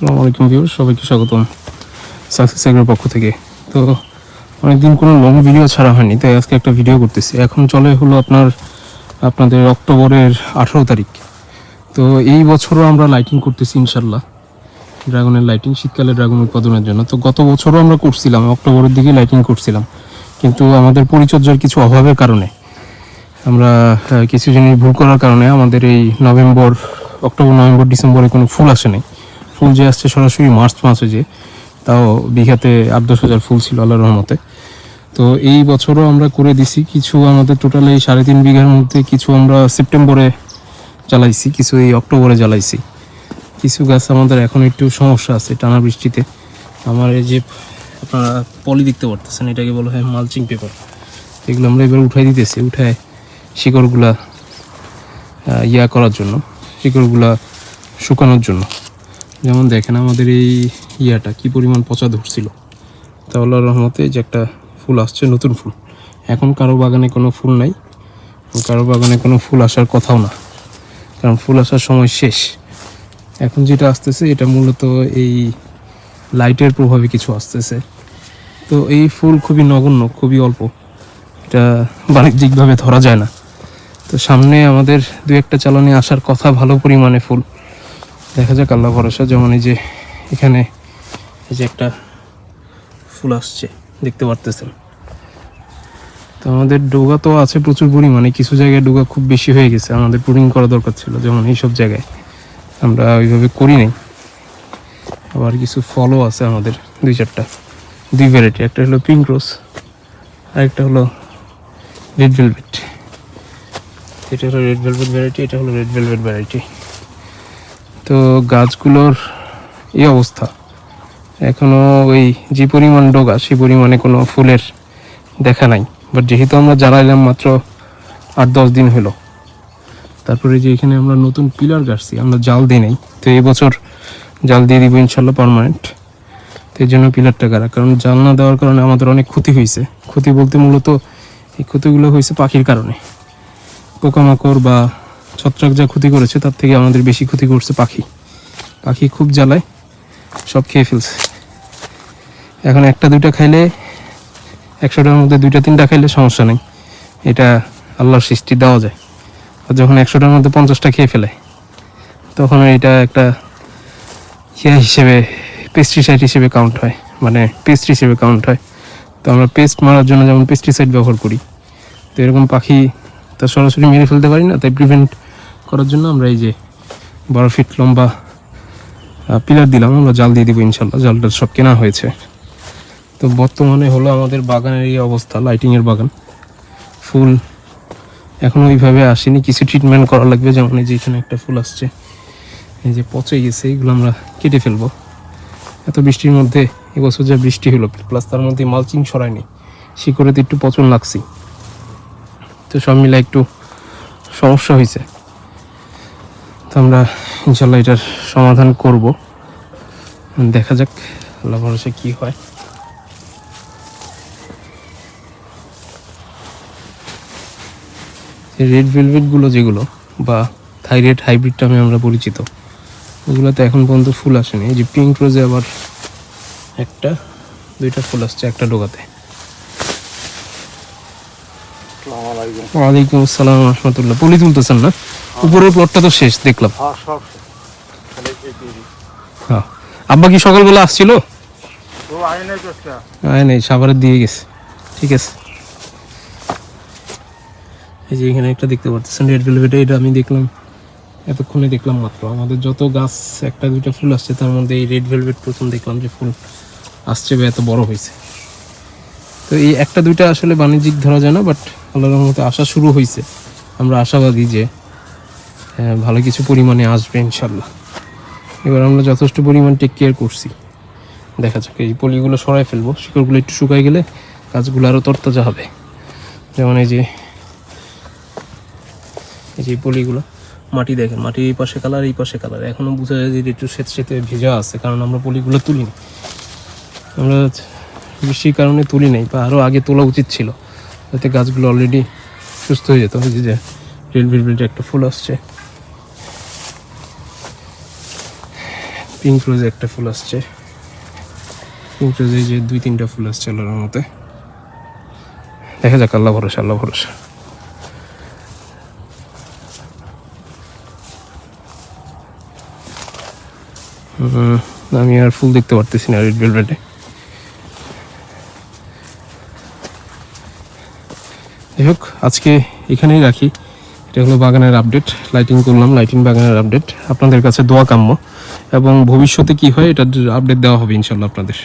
আসসালামু আলাইকুম ভিউয়ার্স, সবাইকে স্বাগতম সাকসেস এগ্রোর পক্ষ থেকে। তো অনেকদিন কোনো লং ভিডিও ছাড়া হয়নি, তাই আজকে একটা ভিডিও করতেছি। এখন চলে হলো আপনাদের অক্টোবরের 18 তারিখ। তো এই বছরও আমরা লাইটিং করতেছি ইনশাল্লাহ, ড্রাগনের লাইটিং, শীতকালে ড্রাগন উৎপাদনের জন্য। তো গত বছরও আমরা করছিলাম, অক্টোবরের দিকে লাইটিং করছিলাম, কিন্তু আমাদের পরিচর্যার কিছু অভাবের কারণে আমরা কিছু জিনিস ভুল করার কারণে আমাদের এই অক্টোবর নভেম্বর ডিসেম্বরে কোনো ফুল আসে নাই। ফুল যে আসছে সরাসরি মার্চ মাসে, যে তাও বিঘাতে 8-10 হাজার ফুল ছিল আল্লাহর রহমতে। তো এই বছরও আমরা করে দিছি কিছু, আমাদের টোটাল এই 3.5 বিঘার মধ্যে কিছু আমরা সেপ্টেম্বরে জ্বালাইছি, কিছু এই অক্টোবরে জ্বালাইছি। কিছু গাছ আমাদের এখন একটু সমস্যা আছে টানা বৃষ্টিতে। আমার এই যে আপনারা পলি দেখতে পারতেছেন, এটাকে বলা হয় মালচিং পেপার, এগুলো আমরা এবার উঠাই দিতেছি, উঠায় শিকড়গুলা করার জন্য, শিকড়গুলা শুকানোর জন্য। যেমন দেখেন আমাদের এই কি পরিমাণ পচা ধরছিল, তা আল্লাহর রহমতে যে একটা ফুল আসছে, নতুন ফুল। এখন কারো বাগানে কোনো ফুল নাই, কারো বাগানে কোনো ফুল আসার কথাও না, কারণ ফুল আসার সময় শেষ। এখন যেটা আসতেছে এটা মূলত এই লাইটের প্রভাবে কিছু আসতেছে। তো এই ফুল খুবই নগণ্য, খুবই অল্প, এটা বাণিজ্যিকভাবে ধরা যায় না। তো সামনে আমাদের 2-1টা চালানে আসার কথা, ভালো পরিমাণে ফুল, দেখা যাক, আল্লাহ ভরসা। যেমন এই যে এখানে এই যে একটা ফুল আসছে দেখতে পারতেছেন। তো আমাদের ডোগা তো আছে প্রচুর পরিমাণে, কিছু জায়গায় ডোগা খুব বেশি হয়ে গেছে, আমাদের প্রুনিং করা দরকার ছিল, যেমন এইসব জায়গায় আমরা ওইভাবে করি নাই। আবার কিছু ফলও আছে আমাদের 2 ভ্যারাইটি, একটা হলো পিঙ্ক রোজ আর একটা হলো রেড ভেলভেট। এটা হলো রেড ভেলভেট ভ্যারাইটি, এটা হলো রেড ভেলভেট ভ্যারাইটি। তো গাছগুলোর এই অবস্থা, এখনও ওই যে পরিমাণ ডোগা সেই পরিমাণে কোনো ফুলের দেখা নাই। বাট যেহেতু আমরা জ্বালাইলাম মাত্র 8-10 দিন হলো, তারপরে যে এখানে আমরা নতুন পিলার গাছছি, আমরা জাল দিই নাই, তো এই বছর জাল দিয়ে দিব ইনশাল্লাহ পার্মানেন্ট। তো এই জন্য পিলারটা গাড়া, কারণ জাল না দেওয়ার কারণে আমাদের অনেক ক্ষতি হয়েছে। ক্ষতি বলতে মূলত এই ক্ষতিগুলো হয়েছে পাখির কারণে, পোকামাকড় বা ছত্রাক যা ক্ষতি করেছে তার থেকে আমাদের বেশি ক্ষতি করছে পাখি। পাখি খুব জ্বালায়, সব খেয়ে ফেলছে। এখন 1-2টা খাইলে, 100টার মধ্যে 2-3টা খাইলে সমস্যা নেই, এটা আল্লাহর সৃষ্টি, দেওয়া যায়। আর যখন 100টার মধ্যে 50টা খেয়ে ফেলে, তখন এটা একটা হিসেবে পেস্টিসাইড হিসেবে কাউন্ট হয়, মানে পেস্ট হিসেবে কাউন্ট হয়। তো আমরা পেস্ট মারার জন্য যেমন পেস্টিসাইড ব্যবহার করি, তো এরকম পাখি তা সরাসরি মেরে ফেলতে পারি না, তাই প্রিভেন্ট করার জন্য আমরা এই যে 12 ফিট লম্বা পিলার দিলাম, আমরা জাল দিয়ে দিব ইনশাল্লাহ। জালটা সব কেনা হয়েছে। তো বর্তমানে হলো আমাদের বাগানের এই অবস্থা, লাইটিংয়ের বাগান। ফুল এখন ওইভাবে আসেনি, কিছু ট্রিটমেন্ট করা লাগবে। যেমন এই যে এখানে একটা ফুল আসছে, এই যে পচে গেছে, এগুলো আমরা কেটে ফেলবো। এত বৃষ্টির মধ্যে এবছর যা বৃষ্টি হলো, প্লাস তার মধ্যে মালচিং ছড়ায়নি, শিকড়েতে একটু পচন লাগছে, তো সব মিলে একটু সমস্যা হয়েছে। তো আমরা ইনশাল্লাহ এটার সমাধান করব, দেখা যাক আল্লাহ ভরসা কী হয়। রেড ভেলভেটগুলো যেগুলো, বা থাইরয়েড হাইব্রিড নামে আমরা পরিচিত, ওগুলোতে এখন পর্যন্ত ফুল আসেনি। এই যে পিঙ্ক রোজে আবার 1-2টা ফুল আসছে একটা ডোগাতে। ওয়ালাইকুম আসসালাম রহমতুল্লাহ। পলি তুলতেছেন না? উপরের প্লটটা তো শেষ দেখলাম। হ্যাঁ, আব্বা কি সকালবেলা আসছিল? নেই, সাভারের দিয়ে গেছে। ঠিক আছে, এই যে এখানে একটা দেখতে পাচ্ছেন রেড ভেলভেট, এটা আমি দেখলাম এতক্ষণে, দেখলাম মাত্র। আমাদের যত গাছ 1-2টা ফুল আসছে, তার মধ্যে এই রেড ভেলভেট প্রথম দেখলাম যে ফুল আসছে বা এত বড় হয়েছে। তো এই 1-2টা আসলে বাণিজ্যিক ধরা যায় না, বাট আল্লাহর রহমতে আসা শুরু হয়েছে। আমরা আশাবাদী যে ভালো কিছু পরিমাণে আসবে ইনশাল্লাহ। এবার আমরা যথেষ্ট পরিমাণ টেক কেয়ার করছি, দেখা যাক। এই পলিগুলো সরাই ফেলবো, শিকড়গুলো একটু শুকাই গেলে গাছগুলো আরও তরতাজা হবে। যেমন এই যে পলিগুলো, মাটি দেখেন, মাটির এই পাশে কালার, এই পাশে কালার, এখনও বোঝা যায় যে একটু স্বেতে ভেজা আছে, কারণ আমরা পলিগুলো তুলিনি, আমরা বৃষ্টির কারণে তুলি নাই, বা আরও আগে তোলা উচিত ছিল, যাতে গাছগুলো অলরেডি সুস্থ হয়ে যেত। যে রেড ভেলভেটে একটা ফুল আসছে, পিঙ্ক রোজে একটা ফুল আসছে, পিঙ্ক রোজে যে 2-3টা ফুল আসছে আল্লাহর মতে। দেখা যাক, আল্লাহ ভরসা, আল্লাহ ভরসা। আমি আর ফুল দেখতে পারতেছি না রেড ভেলভেটে। যাই হোক, আজকে এখানেই রাখি। এটা হলো বাগানের আপডেট, লাইটিং করলাম, লাইটিং বাগানের আপডেট। আপনাদের কাছে দোয়া কাম্য, এবং ভবিষ্যতে কি হয় এটার আপডেট দেওয়া হবে ইনশাল্লাহ আপনাদের।